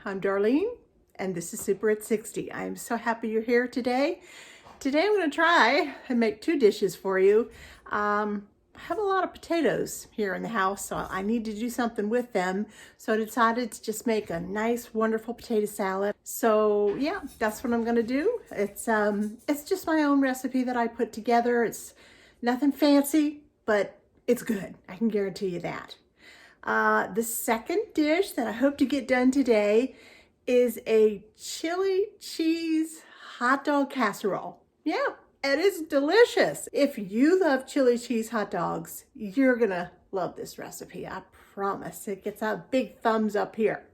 I'm Darlene, and this is Super at 60. I am so happy you're here today. Today I'm going to try and make two dishes for you. I have a lot of potatoes here in the house, so I need to do something with them. So I decided to just make a nice, wonderful potato salad. So yeah, that's what I'm going to do. It's just my own recipe that I put together. It's nothing fancy, but it's good. I can guarantee you that. The second dish that I hope to get done today is a chili cheese hot dog casserole. Yeah, it is delicious. If you love chili cheese hot dogs, you're gonna love this recipe. I promise. It gets a big thumbs up here.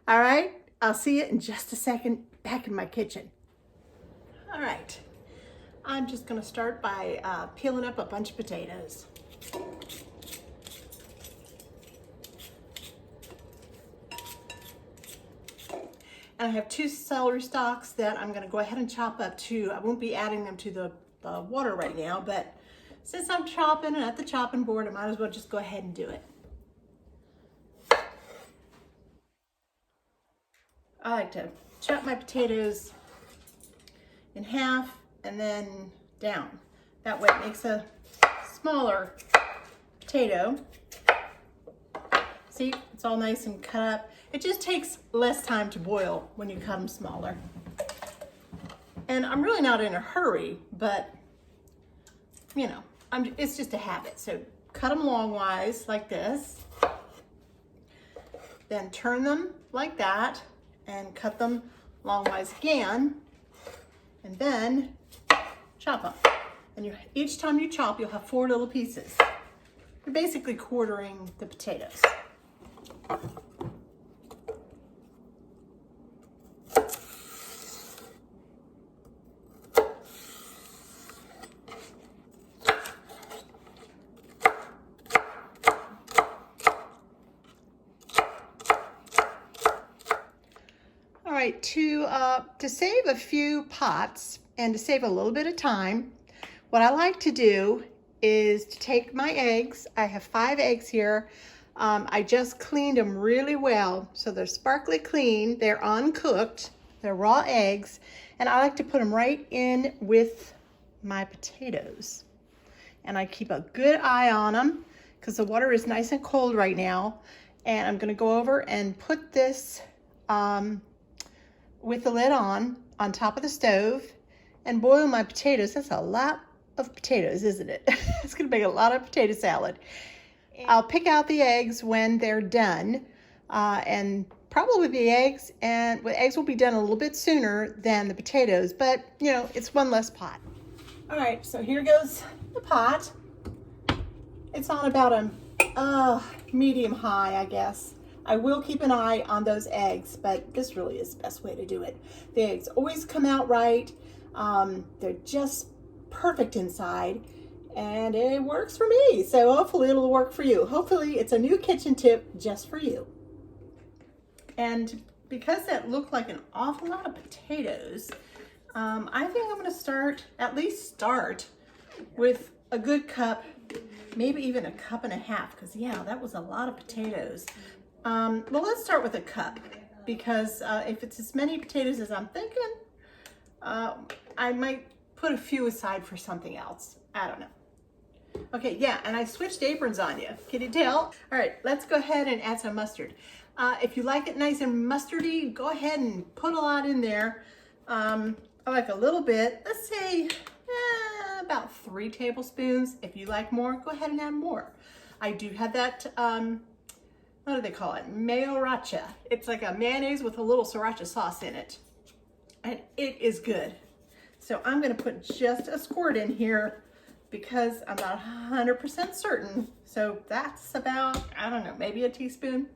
All right, I'll see you in just a second back in my kitchen. All right, I'm just gonna start by peeling up a bunch of potatoes. And I have two celery stalks that I'm gonna go ahead and chop up too. I won't be adding them to the water right now, but since I'm chopping and at the chopping board, I might as well just go ahead and do it. I like to chop my potatoes in half and then down. That way it makes a smaller potato. See, it's all nice and cut up. It just takes less time to boil when you cut them smaller. And I'm really not in a hurry, but you know, it's just a habit. So cut them longwise like this, then turn them like that and cut them longwise again, and then chop them. And each time you chop, you'll have 4 little pieces. You're basically quartering the potatoes. All right, to save a few pots and to save a little bit of time, what I like to do is to take my eggs. I have 5 eggs here. I just cleaned them really well, so they're sparkly clean, they're uncooked, they're raw eggs, and I like to put them right in with my potatoes. And I keep a good eye on them because the water is nice and cold right now. And I'm gonna go over and put this with the lid on top of the stove and boil my potatoes. That's a lot of potatoes, isn't it? It's gonna make a lot of potato salad. I'll pick out the eggs when they're done, and probably the eggs will be done a little bit sooner than the potatoes, but you know, it's one less pot. All right, so here goes the pot. It's on about a medium high, I guess. I will keep an eye on those eggs, but this really is the best way to do it. The eggs always come out right. They're just perfect inside, and it works for me. So hopefully it'll work for you. Hopefully it's a new kitchen tip just for you. And because that looked like an awful lot of potatoes, I think I'm gonna at least start with a good cup, maybe even a cup and a half, because yeah, that was a lot of potatoes. Well, let's start with a cup, because if it's as many potatoes as I'm thinking, I might put a few aside for something else. I don't know. Okay, yeah, and I switched aprons on you. Can you tell? All right, let's go ahead and add some mustard. If you like it nice and mustardy, go ahead and put a lot in there. I like a little bit. Let's say about 3 tablespoons. If you like more, go ahead and add more. I do have that, what do they call it? Mayorachia. It's like a mayonnaise with a little sriracha sauce in it. And it is good. So I'm gonna put just a squirt in here because I'm not 100% certain. So that's about, I don't know, maybe a teaspoon.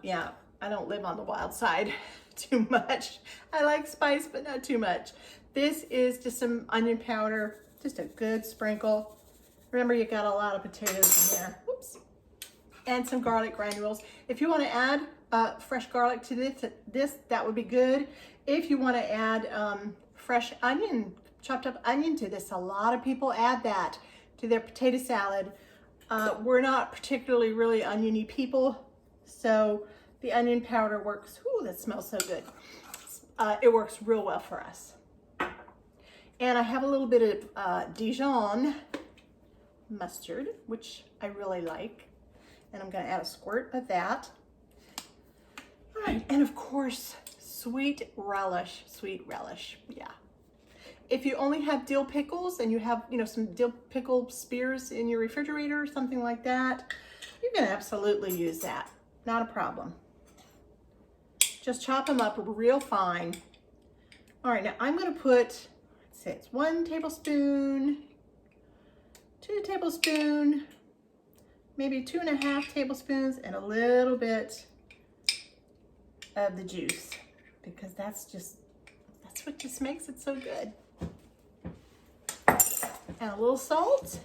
Yeah, I don't live on the wild side too much. I like spice, but not too much. This is just some onion powder, just a good sprinkle. Remember, you got a lot of potatoes in there. Whoops. And some garlic granules. If you want to add fresh garlic to this, that would be good. If you want to add fresh onion, chopped up onion to this, a lot of people add that to their potato salad. We're not particularly really oniony people, so The onion powder works. Ooh, that smells so good. It works real well for us. And I have a little bit of Dijon mustard, which I really like. And I'm gonna add a squirt of that. All right, and of course, sweet relish, yeah. If you only have dill pickles and you have, some dill pickle spears in your refrigerator or something like that, you can absolutely use that, not a problem. Just chop them up real fine. All right, now I'm gonna put, let's say it's 1 tablespoon, 2 tablespoons, maybe 2.5 tablespoons, and a little bit of the juice, because that's what just makes it so good. And a little salt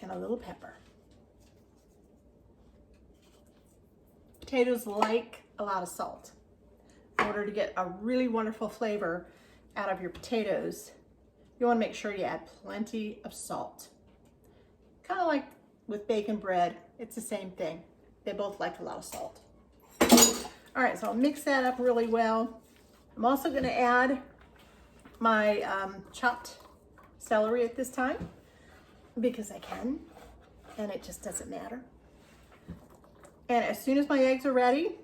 and a little pepper. Potatoes like a lot of salt. In order to get a really wonderful flavor out of your potatoes, you want to make sure you add plenty of salt. Kind of like with bacon bread, it's the same thing. They both like a lot of salt. All right, so I'll mix that up really well. I'm also going to add my chopped celery at this time because I can, and it just doesn't matter. And as soon as my eggs are ready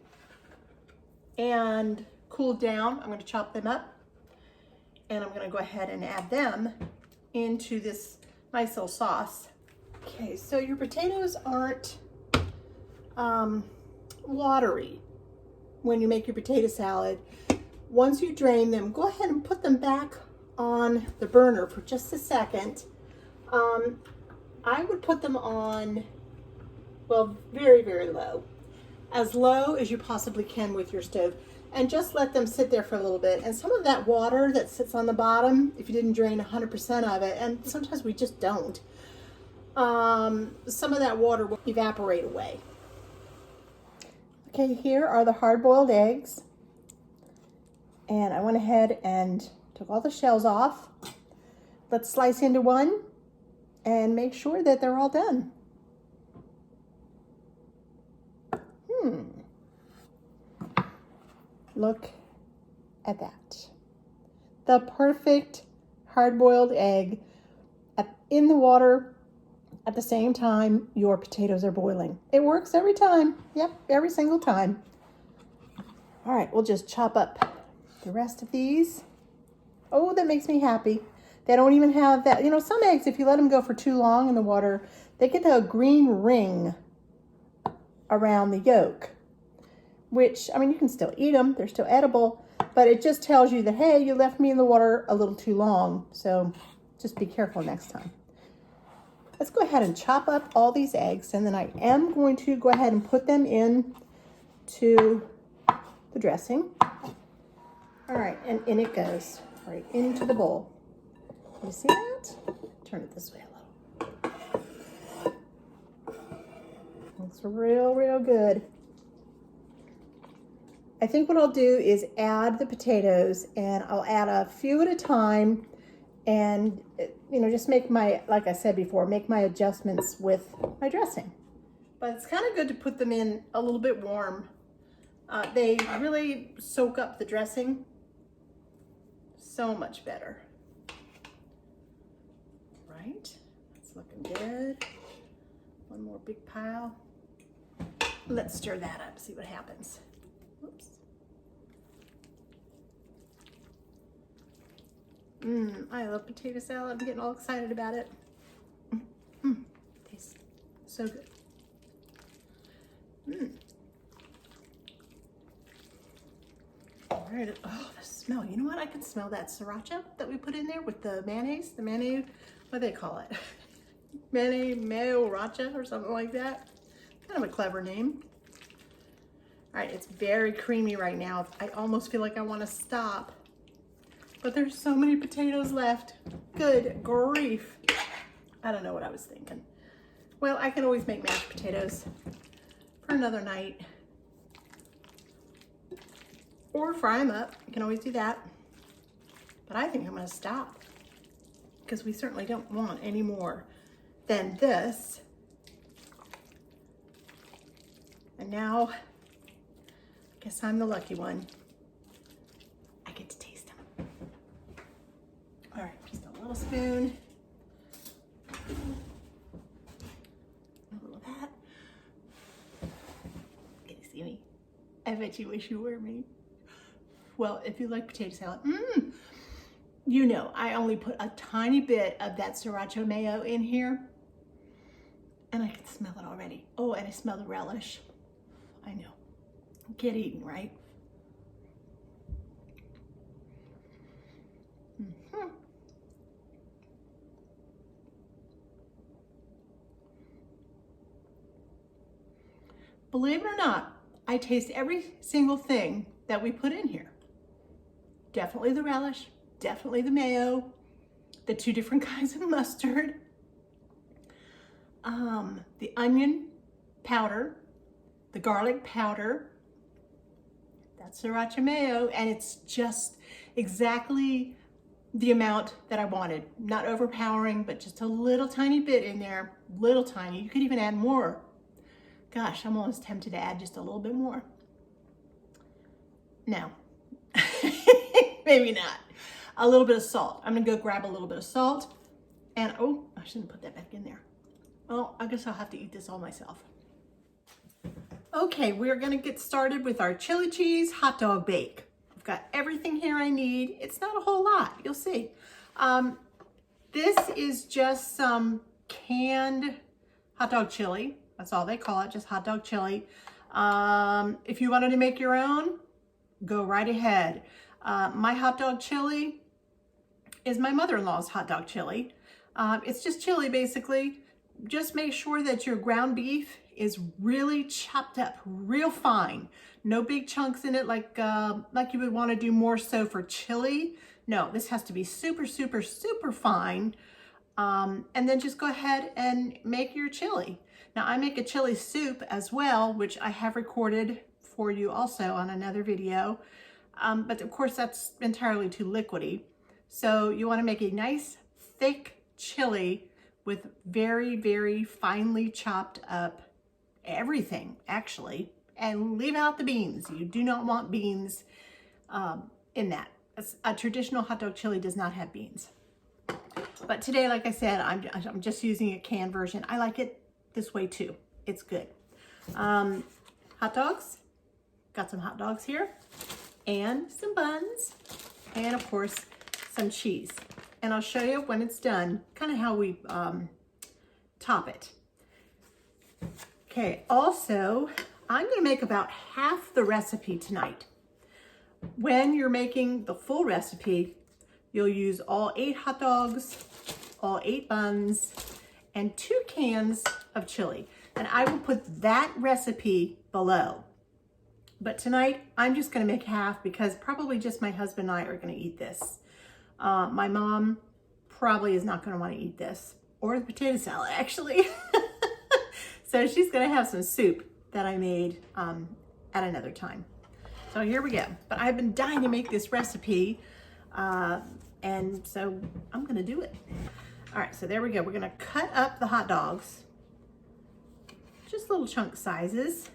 and cooled down, I'm going to chop them up, and I'm going to go ahead and add them into this nice little sauce. Okay, so your potatoes aren't watery when you make your potato salad. Once you drain them, go ahead and put them back on the burner for just a second. I would put them on, well, very, very low. As low as you possibly can with your stove. And just let them sit there for a little bit. And some of that water that sits on the bottom, if you didn't drain 100% of it, and sometimes we just don't, some of that water will evaporate away. Okay, here are the hard-boiled eggs. And I went ahead and took all the shells off. Let's slice into one and make sure that they're all done. Look at that. The perfect hard-boiled egg in the water at the same time your potatoes are boiling. It works every time. Yep, every single time. All right, we'll just chop up the rest of these. Oh, that makes me happy. They don't even have that. Some eggs, if you let them go for too long in the water, they get a green ring around the yolk, which, you can still eat them. They're still edible, but it just tells you that, hey, you left me in the water a little too long. So just be careful next time. Let's go ahead and chop up all these eggs, and then I am going to go ahead and put them in to the dressing. All right, and in it goes, right into the bowl. You see that? Turn it this way a little. Looks real, real good. I think what I'll do is add the potatoes, and I'll add a few at a time, and just make like I said before, make my adjustments with my dressing. But it's kind of good to put them in a little bit warm. They really soak up the dressing so much better. Right? It's looking good. One more big pile. Let's stir that up, see what happens. Whoops. I love potato salad. I'm getting all excited about it. Tastes so good. All right. Oh, the smell. You know what? I can smell that sriracha that we put in there with the mayonnaise. The mayonnaise, what do they call it? Mayorachia or something like that. Kind of a clever name. All right, it's very creamy right now. I almost feel like I want to stop. But there's so many potatoes left. Good grief. I don't know what I was thinking. Well, I can always make mashed potatoes for another night. Or fry them up. You can always do that. But I think I'm going to stop, because we certainly don't want any more than this. And now, I guess I'm the lucky one. I get to taste them. All right, just a little spoon. A little of that. Can you see me? I bet you wish you were me. Well, if you like potato salad, you know, I only put a tiny bit of that sriracha mayo in here, and I can smell it already. Oh, and I smell the relish. I know. Get eating, right? Believe it or not, I taste every single thing that we put in here. Definitely the relish, definitely the mayo, the 2 different kinds of mustard, the onion powder, the garlic powder, that's sriracha mayo, and it's just exactly the amount that I wanted. Not overpowering, but just a little tiny bit in there, little tiny. You could even add more. Gosh, I'm almost tempted to add just a little bit more. No, maybe not. A little bit of salt. I'm gonna go grab a little bit of salt, and oh, I shouldn't put that back in there. Well, I guess I'll have to eat this all myself. Okay, we're gonna get started with our chili cheese hot dog bake. I've got everything here I need. It's not a whole lot, you'll see. This is just some canned hot dog chili. That's all they call it, just hot dog chili. If you wanted to make your own, go right ahead. My hot dog chili is my mother-in-law's hot dog chili. It's just chili, basically. Just make sure that your ground beef is really chopped up real fine. No big chunks in it like you would want to do more so for chili. No, this has to be super, super, super fine. And then just go ahead and make your chili. Now I make a chili soup as well, which I have recorded for you also on another video. But of course that's entirely too liquidy. So you want to make a nice thick chili with very, very finely chopped up everything actually, and leave out the beans. You do not want beans in that. A traditional hot dog chili does not have beans. But today, like I said, I'm just using a canned version. I like it this way too. It's good. Hot dogs. Got some hot dogs here. And some buns. And of course, some cheese. And I'll show you when it's done, kind of how we top it. Okay, also, I'm going to make about half the recipe tonight. When you're making the full recipe, you'll use all 8 hot dogs, all 8 buns, and 2 cans of chili. And I will put that recipe below. But tonight, I'm just going to make half because probably just my husband and I are going to eat this. My mom probably is not going to want to eat this, or the potato salad, actually. So she's going to have some soup that I made at another time. So here we go. But I've been dying to make this recipe, and so I'm going to do it. All right, so there we go. We're going to cut up the hot dogs, just little chunk sizes.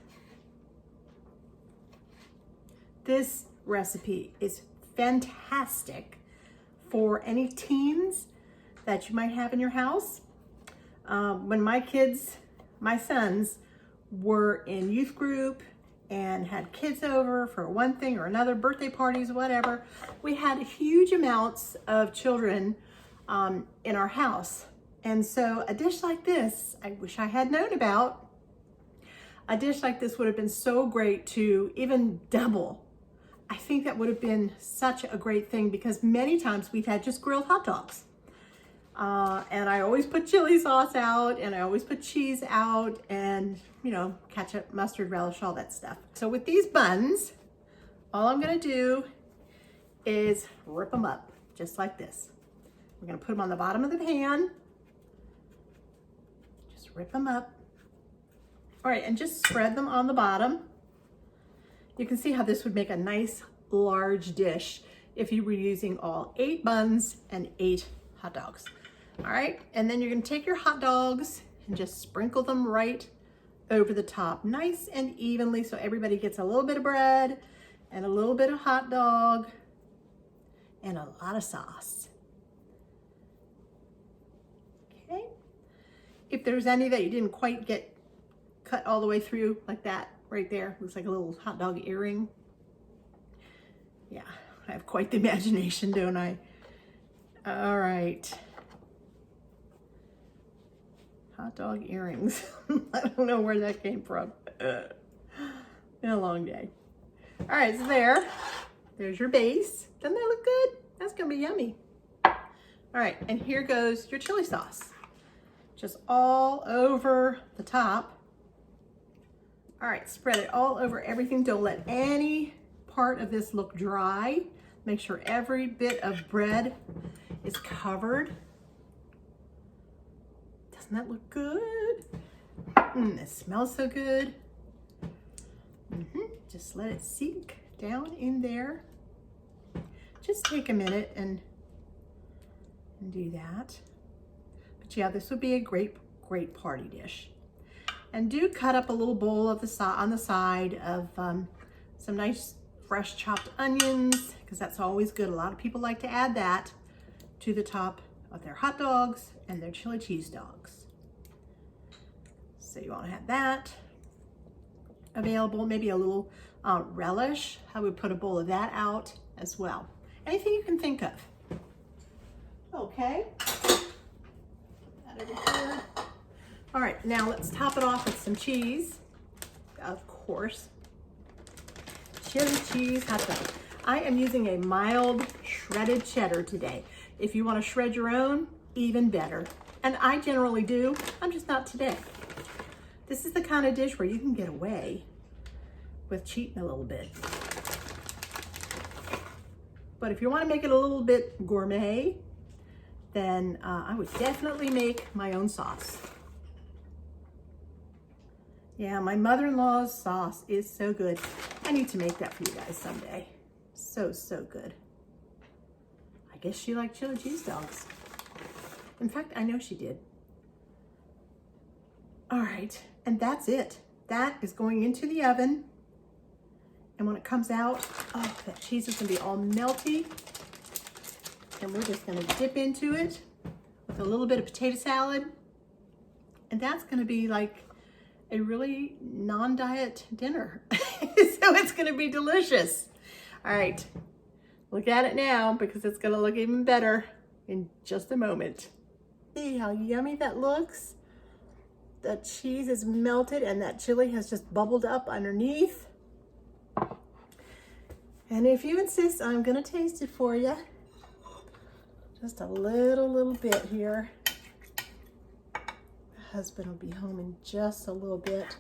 This recipe is fantastic for any teens that you might have in your house. When my sons were in youth group and had kids over for one thing or another, birthday parties, whatever, we had huge amounts of children in our house. And so a dish like this, I wish I had known about. A dish like this would have been so great to even double. I think that would have been such a great thing because many times we've had just grilled hot dogs. And I always put chili sauce out, and I always put cheese out, and, you know, ketchup, mustard, relish, all that stuff. So with these buns, all I'm gonna do is rip them up, just like this. We're gonna put them on the bottom of the pan. Just rip them up. All right, and just spread them on the bottom. You can see how this would make a nice large dish if you were using all 8 buns and 8 hot dogs. All right, and then you're gonna take your hot dogs and just sprinkle them right over the top, nice and evenly, so everybody gets a little bit of bread and a little bit of hot dog and a lot of sauce. Okay. If there's any that you didn't quite get cut all the way through, like that right there, looks like a little hot dog earring. Yeah, I have quite the imagination, don't I? All right. Hot dog earrings. I don't know where that came from. Been a long day. All right, so there's your base. Doesn't that look good? That's gonna be yummy. All right, and here goes your chili sauce. Just all over the top. All right, spread it all over everything. Don't let any part of this look dry. Make sure every bit of bread is covered. Doesn't that look good? It smells so good. Just let it sink down in there. Just take a minute and do that. But yeah, this would be a great party dish. And do cut up a little bowl of on the side of some nice fresh chopped onions, because that's always good. A lot of people like to add that to the top of their hot dogs and their chili cheese dogs. So you want to have that available. Maybe a little relish. I would put a bowl of that out as well. Anything you can think of. Okay. Put that over here. All right, now let's top it off with some cheese. Of course. Chili cheese hot dog. I am using a mild shredded cheddar today. If you want to shred your own, even better. And I generally do. I'm just not today. This is the kind of dish where you can get away with cheating a little bit. But if you want to make it a little bit gourmet, then I would definitely make my own sauce. Yeah, my mother-in-law's sauce is so good. I need to make that for you guys someday. So good. I guess she liked chili cheese dogs. In fact, I know she did. All right, and that's it. That is going into the oven. And when it comes out, oh, that cheese is gonna be all melty. And we're just gonna dip into it with a little bit of potato salad. And that's gonna be like a really non-diet dinner. So it's gonna be delicious. All right, look at it now because it's gonna look even better in just a moment. See how yummy that looks? The cheese is melted and that chili has just bubbled up underneath. And if you insist, I'm gonna taste it for you. Just a little bit here. My husband will be home in just a little bit.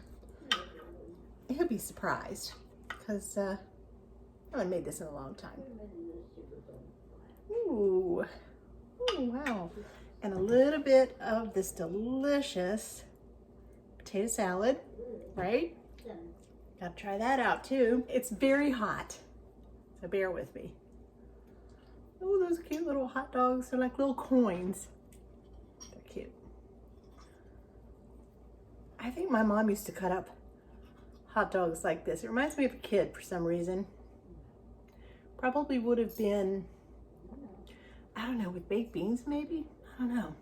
He'll be surprised because I haven't made this in a long time. Ooh, wow. And a little bit of this delicious potato salad, right? Gotta try that out too. It's very hot, so bear with me. Oh, those cute little hot dogs. They're like little coins. They're cute. I think my mom used to cut up hot dogs like this. It reminds me of a kid for some reason. Probably would have been, I don't know, with baked beans maybe? I don't know.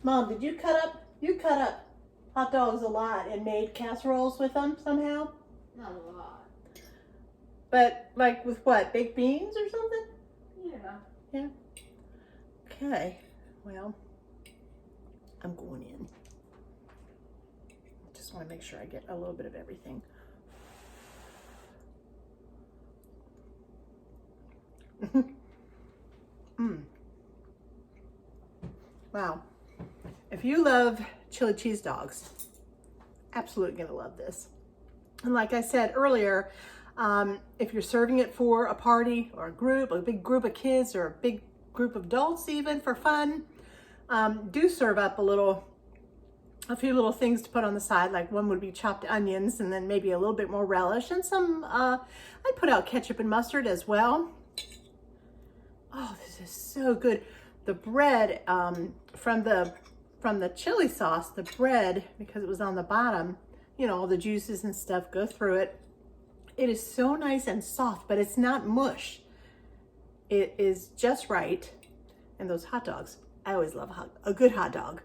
Mom, did you cut up hot dogs a lot and made casseroles with them somehow? Not a lot. But like with what, baked beans or something? Yeah. Yeah. Okay, well, I'm going in. Just want to make sure I get a little bit of everything. Wow. If you love chili cheese dogs, absolutely gonna love this. And like I said earlier, if you're serving it for a party or a big group of kids or a big group of adults even for fun, do serve up a few little things to put on the side. Like one would be chopped onions and then maybe a little bit more relish and some, I'd put out ketchup and mustard as well. Oh, this is so good. The bread, from the chili sauce, the bread, because it was on the bottom, you know, all the juices and stuff go through it. It is so nice and soft, but it's not mush. It is just right. And those hot dogs, I always love a good hot dog.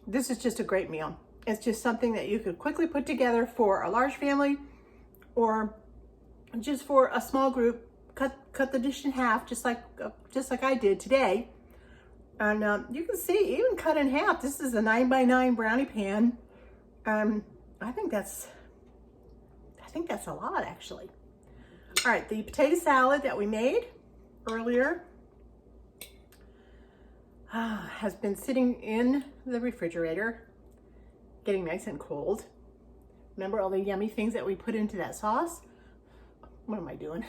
This is just a great meal. It's just something that you could quickly put together for a large family or just for a small group. Cut the dish in half, just like I did today. And you can see, even cut in half, this is a 9x9 brownie pan. I think that's a lot, actually. All right, the potato salad that we made earlier has been sitting in the refrigerator, getting nice and cold. Remember all the yummy things that we put into that sauce? What am I doing?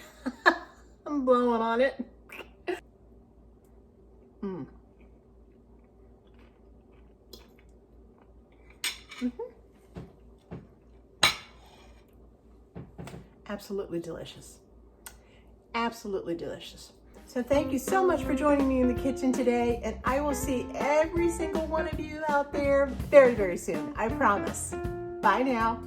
I'm blowing on it. Absolutely delicious. Absolutely delicious. So thank you so much for joining me in the kitchen today, and I will see every single one of you out there very, very soon. I promise. Bye now.